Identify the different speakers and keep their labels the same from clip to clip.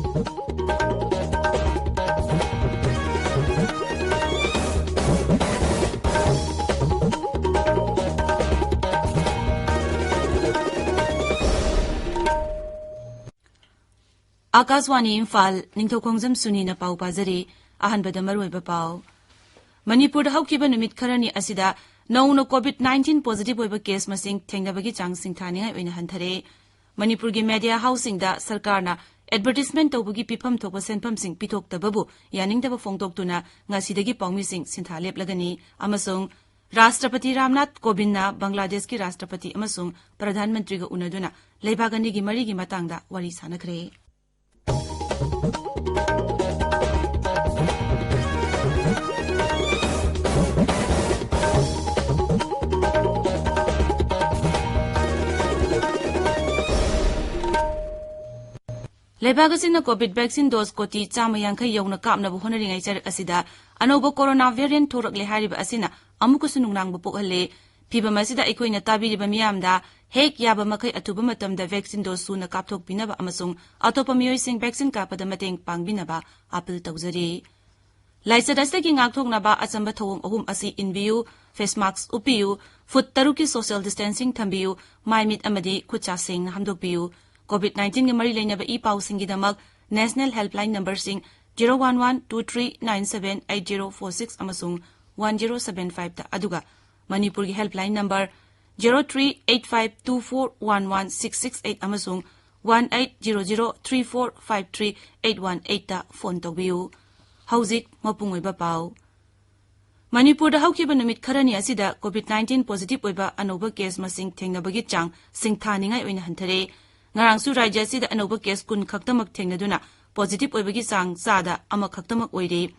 Speaker 1: आकाशवाणी इम्फाल निंगथौखोंजम सुनीना पाउ पाजरी अहनबदा मरुइबा पाउ मणिपुर हौकिबा नुमित खरनी असिदा नौनो कोविड-19 positive ओइबा case मसिंग थेंगनबगी चांग सिंगथानिंगाई ओइना हंथरे मणिपुर की मीडिया हाउसिंगदा सरकारना एडवर्टाइजमेंट तौबगी पिफम थोपा सेनफमसिंग पिथोक्तबबु यानिंगदबा फोंगदोक्तुना ngasiदगी पाउमिसिंग सिंथा लेपलगनी अमसुंग राष्ट्रपति रामनाथ कोविंदना बांग्लादेश की राष्ट्रपति अमसुंग प्रधानमंत्री गा उनदुना लेबागनी की मरी की मतंगदा वरी सानखरे लेबागसिना कोविड वैक्सीन डोज कोटी 150 यौना कापनबु होनरिङै चरक असिदा अनौबो कोरोना वेरिएंट थोरकले हारिबा असिना अमुकुसु नुंगनांगबु पोकहले फिबम असिदा अखोइना ताबिरिबा मियामदा हेक याबा मखै अथुबा मतमदा वैक्सीन डोज सुना कापथोकपिनबा अमसुंग अतोपा मियोइसिंग वैक्सीन कापदा मतेंग पांगबिनबा अपील तौजरी लाइसदस्तगी ngaktoknaba achamba thawong ahum asi inbiu face mask upiu foot taruki social distancing thambiu maimit amadi khucha sing hamdokpiu COVID-19 के मरी लेनब ई पाउसिंग गिदमक नेशनल हेल्पलाइन नंबर सिंग 01123978046 अमसुंग 1075 ता अदुगा मणिपुर की हेल्पलाइन नंबर 0385241166 अमसुंग 1800345381 ता फोन तौबियु हौजिक मपुंग ओइबा पाउ मणिपुर हौकिबा नुमित खरनी असिदा COVID-19 पॉजिटिव ओइबा अनोबा केस मसिंग थेंगनबगी चांग सिंगथानिंगाई ओइना हंथरे ngarangsu rajya sida anoba case kun khaktamak thengna positive oibagi sang sada ama khaktamak oire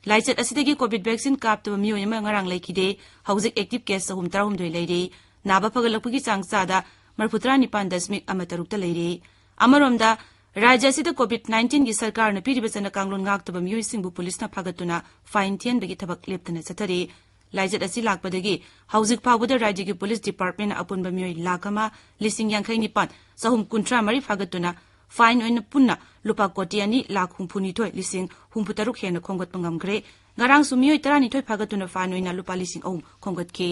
Speaker 1: laichat asidagi covid vaccine kaptaba miyo yama ngarang laikide hauzik active case sahum tarum doi leire naba pagalakpagi sang sada marputra nipan dasmik ama tarukta leire amaromda rajya sida covid-19 gi sarkar na piriba sana kanglon ngaktaba miyo singbu police na phagatuna fine thian bagi thabak leptana chathare लाइजत असी लाकपदगी हौजिक फाउबदा राज्य की police department अपुनबा मियोय लाखमा लिसिंग यांखै निपान सहुम कुंट्रा मरी फागतुना fine ओइन पुन्ना लुपा कोटी अनि लाख हुंफुनिथोय लिसिंग हुंफुतरुक हेन खोंगत पंगमग्रे ngarang sumiyoy 32 फागतुना fine ओइना लुपा लिसिंग ओम खोंगत के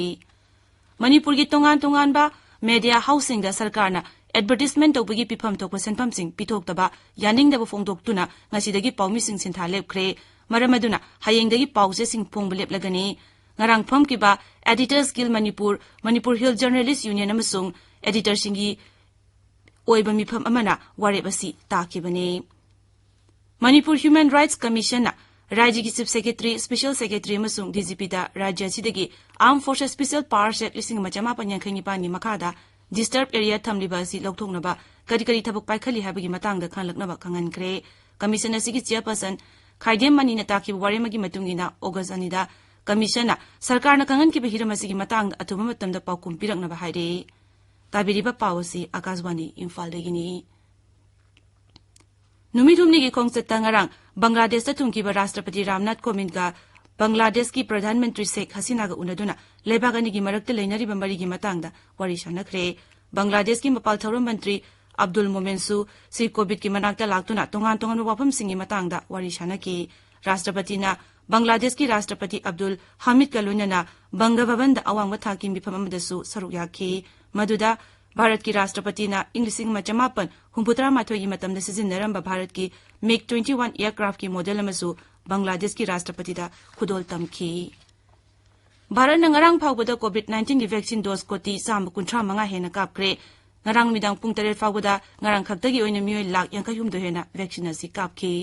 Speaker 1: मणिपुर की तोंगान तोंगान बा मीडिया हाउसिंग दा सरकारना एडवर्टाइजमेंट तौबगी पिफम थोक सेनफम सिंग पिथोक्तबा यानिंगदबा फोंगदोक्तुना ngasiदagi पाउमिसिंग सिंथा लेपख्रे मरमदुना हायेंगदगी पाउसे सिंग फोंगबलेप लगनी ngarang phom kiba editors guild manipur hill journalist union amasung editor singi oiba mipham amana warebasi takibane manipur human rights commission na rajya ki chief secretary special secretary amasung dgp da rajya sidagi armed forces special power set lising majama panyankhani pani makada disturbed area thamliba si lokthoknaba kari kari thabuk paikhali habagi matangda khanlaknaba khangankre commission asigi chairperson khaidem mani na takiba waremagi matungina august anida कमिशना सरकार न कंगन की बहिरमसी की मतंग अथुबा मतमदा पाउकुम पिरकनबा हाइरे ताबिरिबा पावसी आकाशवाणी इम्फाल देगिनी नुमिथुमनी की खोंगचता ngarang Bangladesh थुमकीबा राष्ट्रपति रामनाथ कोविंद का बांग्लादेश की प्रधानमंत्री शेख हसीना का उनदुना लेबागनी की मरक्ते लेनरिबा मरी की मतंगदा वरी शानखरे बांग्लादेश की मपाल थौरम मंत्री अब्दुल मोमेनसु सी कोविड की मनाक्ता लाक्तुना तोंगान तोंगान वाफम सिंगी मतंगदा वरी शानकी राष्ट्रपति ना बांग्लादेश की राष्ट्रपति अब्दुल हामिद का लोनना बंग भवन अवांग थाकी मिफम अमदसु सरुक याखी मदुदा भारत की राष्ट्रपति ना इंग्लिसिंग मचमापन हुंपुत्रा माथोई मतम सिजिनरंब भारत की मिग 21 एयरक्राफ्ट की मॉडल अमसु बांग्लादेश की राष्ट्रपति दा खुदोल तमखी भारत न ngarang फाउबदा कोविड-19 की वैक्सीन डोज कोटी 135 हेना कापख्रे ngarang midang pung 3 फाउबदा ngarang खक्तगी ओइना मियोय लाख 50 हेना वैक्सीन असि कापखी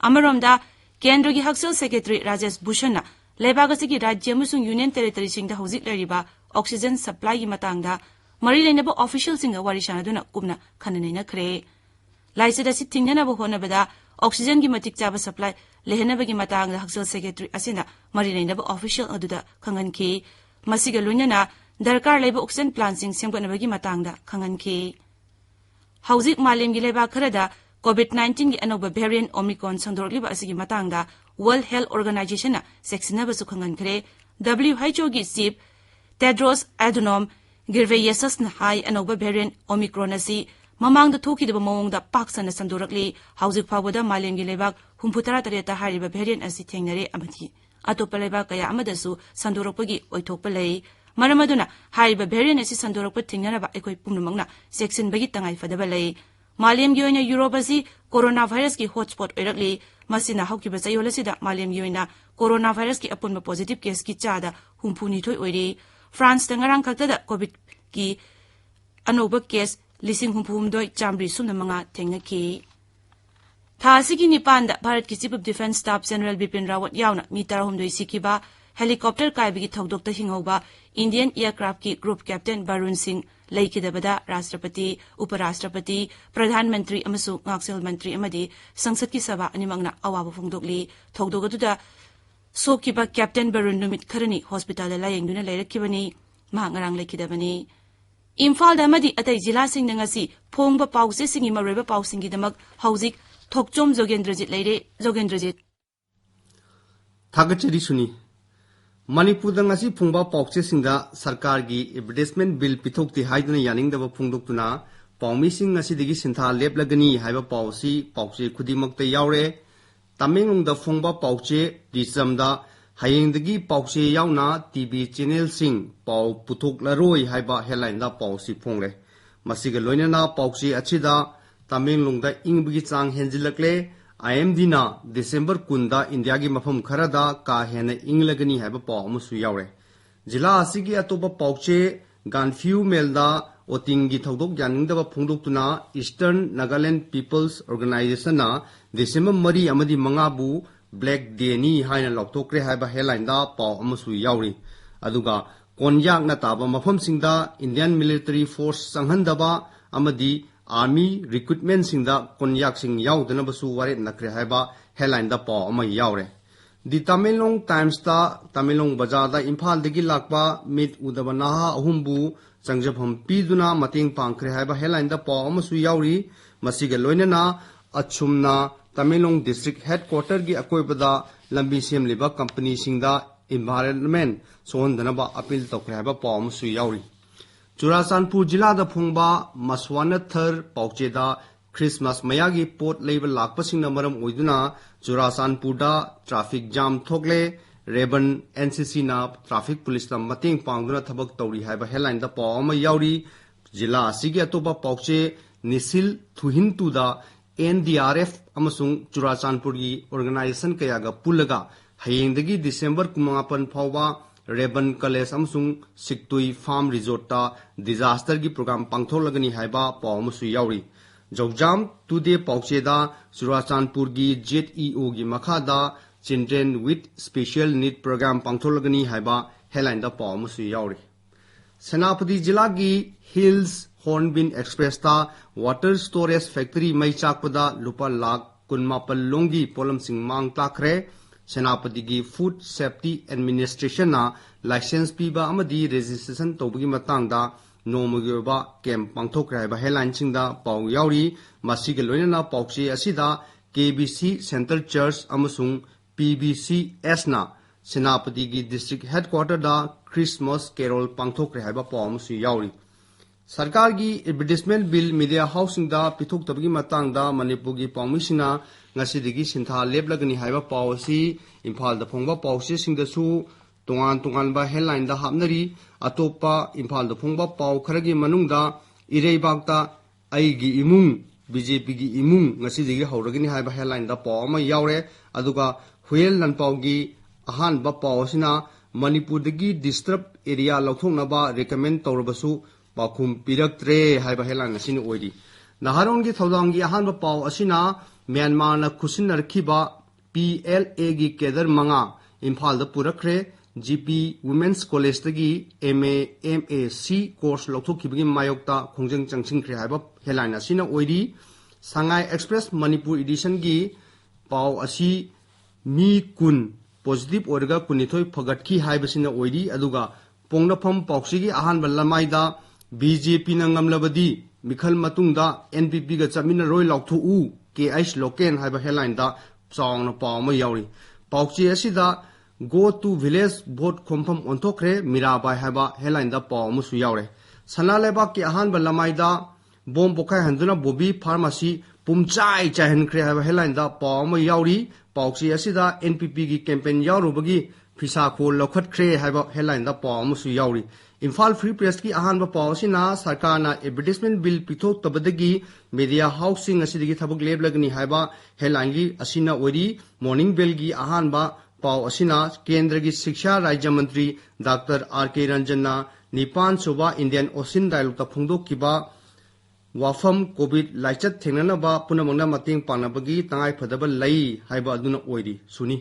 Speaker 1: अमरोमदा केंद्र की हक्सल सेक्रेटरी राजेश भूषण लेबागसी की राज्य अमसुंग यूनियन टेरिटरी सिंग दा हौजिक लरिबा ऑक्सीजन सप्लाई की मतंगदा मरी लेनबा ऑफिशियल सिंग वारी शानदुना कुमना खननैना खरे लाइसेदा सि थिंगनबा होनबदा ऑक्सीजन की मतिक चाबा सप्लाई लेहनबगी मतंगदा हक्सल सेक्रेटरी असिना मरी लेनबा ऑफिशियल अदुदा खंगनखी मसिगा लोइनना दरकार लेबा ऑक्सीजन प्लांट सिंग सेमगनबगी मतंगदा खंगनखी हौजिक मालेम की लेबा खरदा COVID-19 की अनोबा वेरिएंट ओमिक्रॉन संदोरलिबा असिगी मतंगदा वर्ल्ड हेल्थ ऑर्गेनाइजेशन सेक्सिनबसु खंगनखरे WHO की चीफ टेड्रोस एडनोम गिब्रेयेसस न हाई अनोबा वेरिएंट ओमिक्रॉन असि mamangda thokidaba mawongda paksana sandorакli hauzik phawada malemgi lebak 63 ta hariba variant asi thengnare amati atopa lebak kaya amadasu sandorakpagi oithokpa lei maramaduna hariba variant asi sandorakpa thingnaraba ekoi pumnamangna section bagi tangai fadaba lei malemgi oina Europe asi coronavirus ki hotspot oirakli masina haukiba chayolasida malemgi oina coronavirus ki apunba positive case ki chada humpuni thoi oiri France ta ngarang khakta covid ki anoba case lising humpumdoi chamri sumnamanga thengnaki Thasigi Nipanda Bharat ki Chief of Defence Staff General Bipin Rawat yauna mi 12 sikiba helicopter kaibigi thokdokta hingauba Indian aircraft ki group captain Barun Singh leikidabada Rashtrapati Uparashtrapati Pradhan Mantri amasu Ngaksel Mantri amadi Sangsad ki Sabha animangna awaba phongdokli thokdogaduda sokiba Captain Barun numit kharani hospital la yengduna leirakibani mahangarang leikidabani Imphal damadi atai jila sing ngasi phongba pause singi mareba pausingi damak hauzik thokchom Jogendrajit leire Jogendrajit
Speaker 2: Thagachari suni Manipur ngasi phongba pause singda sarkar gi advertisement bill pithokti haiduna yaningdaba phongdoktuna paumi sing ngasi digi sintha leplagani haiba pausi pause khudimakta yaure Tamenglong da phongba pause dijamda hayengdagi pause yauna TV channel sing pau puthoklaroi haiba headline da pausi phongre masiga loinana pause achida Tamenglong da ingbigi chang henjilakle IMD na December kunda India gi mafam kharada ka hena inglagani haiba paw amusu yaure jila asigi atoba pause Ganfiu melda otingi thodok yaningdaba phongdoktuna Eastern Nagaland People's Organization na December mari amadi mangabu Black Day ni haina loktokre haiba headline da paw amusu yauri aduga konyak na taba mafam singda Indian Military Force sanghandaba amadi Army recruitment singda konyak sing yaudana basu waret nakre haiba headline da paw ama yaure The Tamenglong Times ta Tamenglong Bazaar da Imphal degi lakpa mit udabana ahumbu changjabham piduna mating pangkre haiba headline da paw amasu yauri masiga loinana achumna Tamenglong District Headquarter gi akoibada lambi semliba company singda environment sondanaba appeal tokre haiba paw amasu yauri Churachandpur jila da phongba Maswana Thar Paucheda Christmas mayagi pot label lakpasingna maram oiduna Churachandpur da traffic jam thokle Reban NCC na traffic police na mating pangduna thabak tawri haiba headline da paw ama yauri jila asigi atoba pauche Nisil Thuhintu da NDRF amasung Churachandpur gi organization kayaga pulaga hayengdagi December 18 phawba Reban College amasung Siktui Farm Resort ta disaster gi program pangtholagani haiba paw amasu yauri Jogjam today paucheda Churachandpur gi ZEO gi makhada Children with Special Need program pangtholagani haiba headline da paw amasu yauri Senapati jila gi Hills Hornbill Express ta water storage factory mai chakpada lupa lakh 18 longi polam sing mang takre Senapati gi Food Safety Administration na license piba amadi registration tobagi matangda nomugoba camp pangthokra ba headline singda paw yauri masiga loinana pauche asida KBC Central Church amasung PBCS na Senapati gi district headquarter da Christmas carol pangthokra ba paw amusu yauri Sarkar gi advertisement bill media housing da pithok tabagi matangda Manipur gi pawmisina ngasidigi sintha leplagani haiba pawsi Imphal da phongba pawsi singda su tongan ba headline da hapnari atopa Imphal da phongba paw kharagi manungda ireibakta aigi imung BJP gi imung ngasidigi hauragini haiba headline da paw ama yaure aduga huel nanpaw gi ahan ba pawsina Manipur dagi disturb area lauthokna ba recommend tawrabasu pakhum piraktre haiba headline asini oidi naharon gi thodang gi ahan ba paw asina Myanmar na khusinarkhiba PLA gi kedar manga Imphal da purakre GP Women's College tagi MA MAC course lokthokibagi mayokta khongjang changsingkhre haiba headline asina oidi Shanghai Express Manipur edition gi paw asi mi kun positive orga kunithoi phagatki haibasina oidi aduga pongnafam pauksigi ahan balamaida BJP na ngamlabadi mikhal matungda NPP ga chamina roi lauthu u KH Loken haiba headline da chawngna paw ma yauri pauchi asida go to village vote khompham onthokre mirabai haiba headline da paw musu yaure sanaleba ki ahan balamai da bom pokai handuna bobi pharmacy pumchai chahen kre ha headline da paw ma yauri pawchi asida NPP gi campaign yaurubagi phisa khol lokhat kre ha headline da paw ma su yauri Imphal Free Press ki ahan ba paw sina sarkar na advertisement bill pithok tabadagi media housing asidagi thabuk leb lagni ha ba headline gi asina ori morning bell gi ahan ba paw asina kendra gi shiksha rajya mantri Dr. R.K. Ranjanna Nipan Soba Indian Ocean Dialogue ta phungdok kiba wafam covid laichat thengnana ba punamangna mating panabagi tangai phadaba lai haiba aduna oiri suni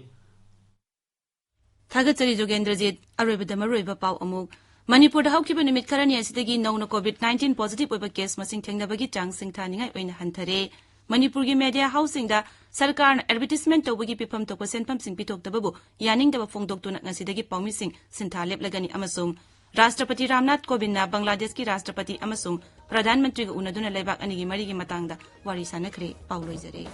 Speaker 1: Thagachari Jogendrajit Arabida Maroiba Pau Amuk Manipur haukiba numit kharani asidagi nowna COVID-19 positive oiba case masing thengnabagi chang singthaningai oina hanthare Manipur gi media housing da sarkar advertisement tawbagi pifam tokpa senpam sing pitok tababu yaning daba phongdok tuna ngasidagi paumi sing sintha leplagani amasung Rashtrapati Ramnath Kovind na Bangladesh ki Rashtrapati amasung Pradhan Mantri ga unaduna laibak anigi marigi matangda wari sanakre pauloi jare